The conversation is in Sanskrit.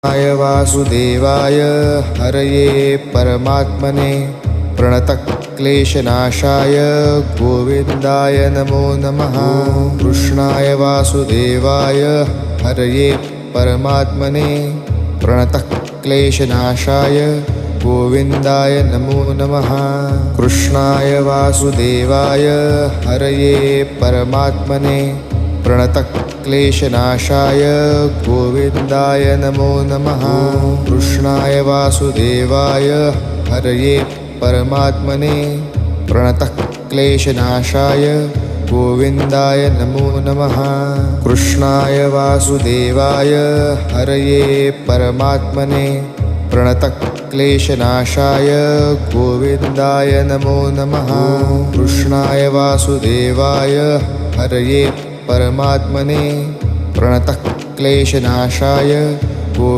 कृष्णाय वासुदेवाय हरये परमात्मने प्रणतक्लेशनाशाय गोविन्दाय नमो नमः। कृष्णाय वासुदेवाय हरये परमात्मने प्रणतक्लेशनाशाय गोविन्दाय नमो नमः। कृष्णाय वासुदेवाय हरये परमात्मने प्रणतक्लेशनाशाय गोविन्दाय नमो नमः। कृष्णाय वासुदेवाय हरये परमात्मने प्रणतक्लेशनाशाय गोविन्दाय नमो नमः। कृष्णाय वासुदेवाय हरये परमात्मने प्रणतक्लेशनाशाय गोविन्दाय नमो नमः। कृष्णाय वासुदेवाय हरये परमात्मने प्रणतक्लेशनाशाय